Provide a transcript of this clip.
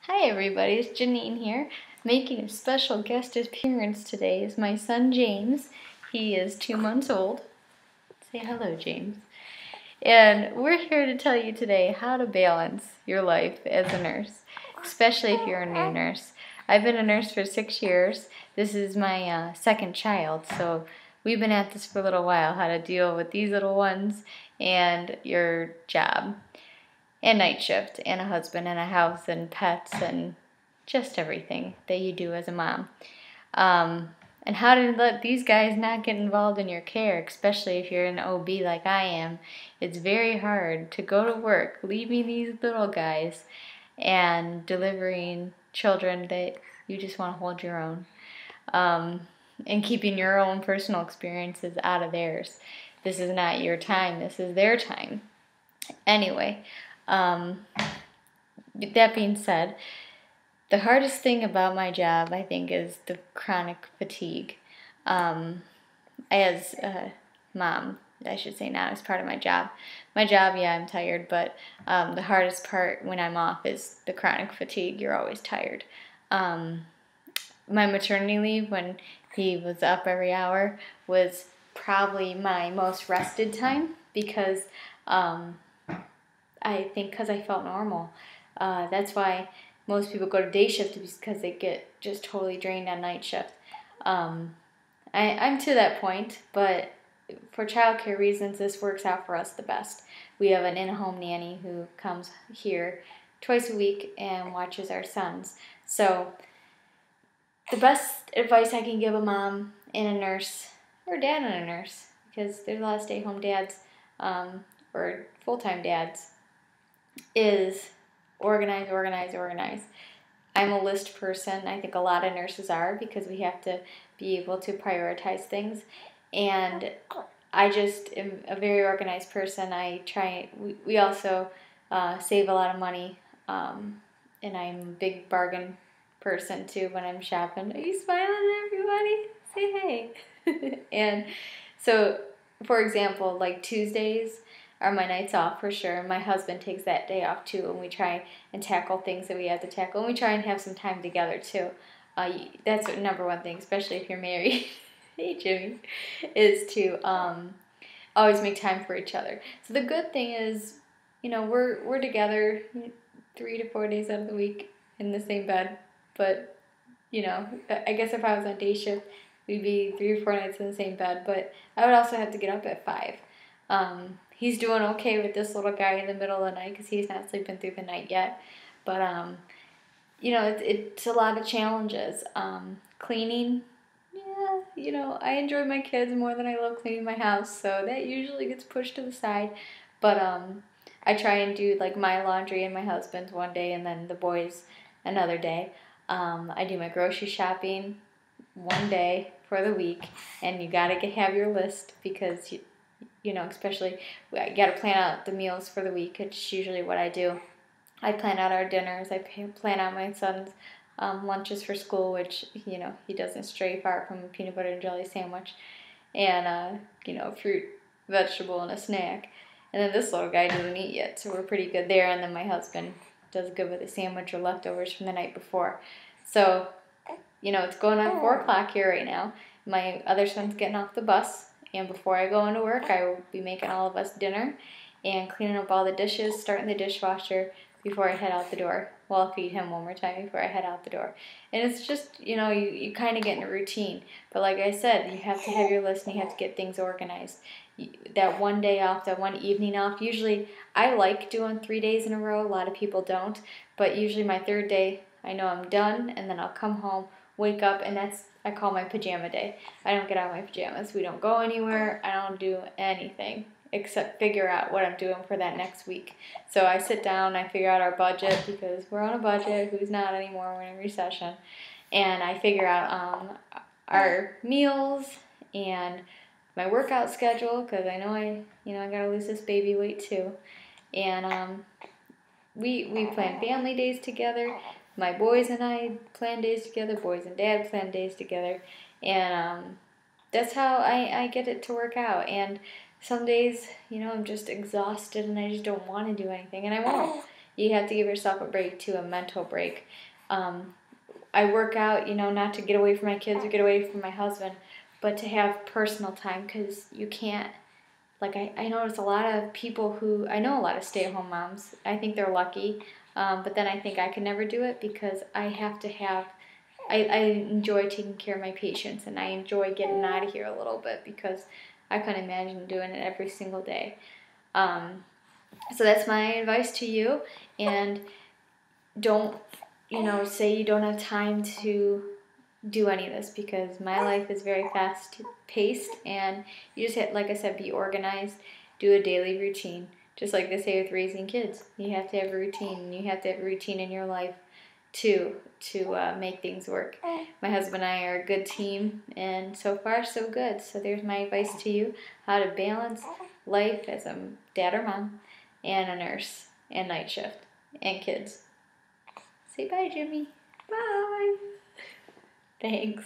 Hi everybody, it's Janine here. Making a special guest appearance today is my son James. He is 2 months old. Say hello, James. And we're here to tell you today how to balance your life as a nurse, especially if you're a new nurse. I've been a nurse for 6 years. This is my second child, so we've been at this for a little while, how to deal with these little ones and your job. And night shift, and a husband, and a house, and pets, and just everything that you do as a mom. And how to let these guys not get involved in your care, especially if you're an OB like I am. It's very hard to go to work, leaving these little guys, and delivering children that you just want to hold your own. And keeping your own personal experiences out of theirs. This is not your time, this is their time. Anyway, that being said, the hardest thing about my job, I think, is the chronic fatigue. As a mom, I should say, not as part of my job. My job, yeah, I'm tired, but the hardest part when I'm off is the chronic fatigue. You're always tired. My maternity leave, when he was up every hour, was probably my most rested time because I think because I felt normal. That's why most people go to day shift, because they get just totally drained on night shift. I'm to that point, but for childcare reasons, this works out for us the best. We have an in-home nanny who comes here twice a week and watches our sons. So the best advice I can give a mom and a nurse, or dad and a nurse, because there's a lot of stay-home dads or full-time dads, is organize, organize, organize. I'm a list person. I think a lot of nurses are, because we have to be able to prioritize things. And I just am a very organized person. We also save a lot of money. And I'm a big bargain person too when I'm shopping. Are you smiling at everybody? Say hey. And so, for example, like Tuesdays are my nights off for sure. My husband takes that day off too, and we try and tackle things that we have to tackle. And we try and have some time together too. That's the number one thing, especially if you're married. Hey, Jimmy, is to always make time for each other. So the good thing is, we're together 3 to 4 days out of the week in the same bed. But I guess if I was on day shift, we'd be 3 or 4 nights in the same bed. But I would also have to get up at 5. He's doing okay with this little guy in the middle of the night because he's not sleeping through the night yet. But, it's a lot of challenges. Cleaning, yeah, I enjoy my kids more than I love cleaning my house. So that usually gets pushed to the side. But I try and do like my laundry and my husband's one day and then the boys another day. I do my grocery shopping one day for the week. And you got to have your list because especially I got to plan out the meals for the week. It's usually what I do. I plan out our dinners. I plan out my son's lunches for school, which, he doesn't stray far from a peanut butter and jelly sandwich and, fruit, vegetable, and a snack. And then this little guy doesn't eat yet, so we're pretty good there. And then my husband does good with a sandwich or leftovers from the night before. So, it's going on 4 o'clock here right now. My other son's getting off the bus. And before I go into work, I will be making all of us dinner and cleaning up all the dishes, starting the dishwasher before I head out the door. Well, I'll feed him one more time before I head out the door. And it's just, you kind of get in a routine. But like I said, you have to have your list and you have to get things organized. That one day off, that one evening off, usually I like doing 3 days in a row. A lot of people don't. But usually my 3rd day, I know I'm done, and then I'll come home, wake up, and I call my pajama day. I don't get out of my pajamas. We don't go anywhere. I don't do anything except figure out what I'm doing for that next week. So I sit down, I figure out our budget, because we're on a budget. Who's not anymore? We're in a recession. And I figure out our meals and my workout schedule, because I know I gotta lose this baby weight too. And we plan family days together. My boys and I plan days together. Boys and dad plan days together. And that's how I get it to work out. And some days, I'm just exhausted and I just don't want to do anything. And I won't. You have to give yourself a break too, a mental break. I work out, not to get away from my kids or get away from my husband, but to have personal time, because you can't, like, I notice a lot of people I know a lot of stay-at-home moms. I think they're lucky, but then I think I could never do it because I have to have, I enjoy taking care of my patients, and I enjoy getting out of here a little bit because I couldn't imagine doing it every single day. So that's my advice to you, and don't, say you don't have time to do any of this, because my life is very fast paced, and you just have, like I said, be organized, do a daily routine. Just like they say with raising kids, you have to have a routine, and you have to have a routine in your life too, to make things work. My husband and I are a good team, and so far so good. So there's my advice to you, how to balance life as a dad or mom and a nurse and night shift and kids. Say bye, Jimmy. Bye. Thanks.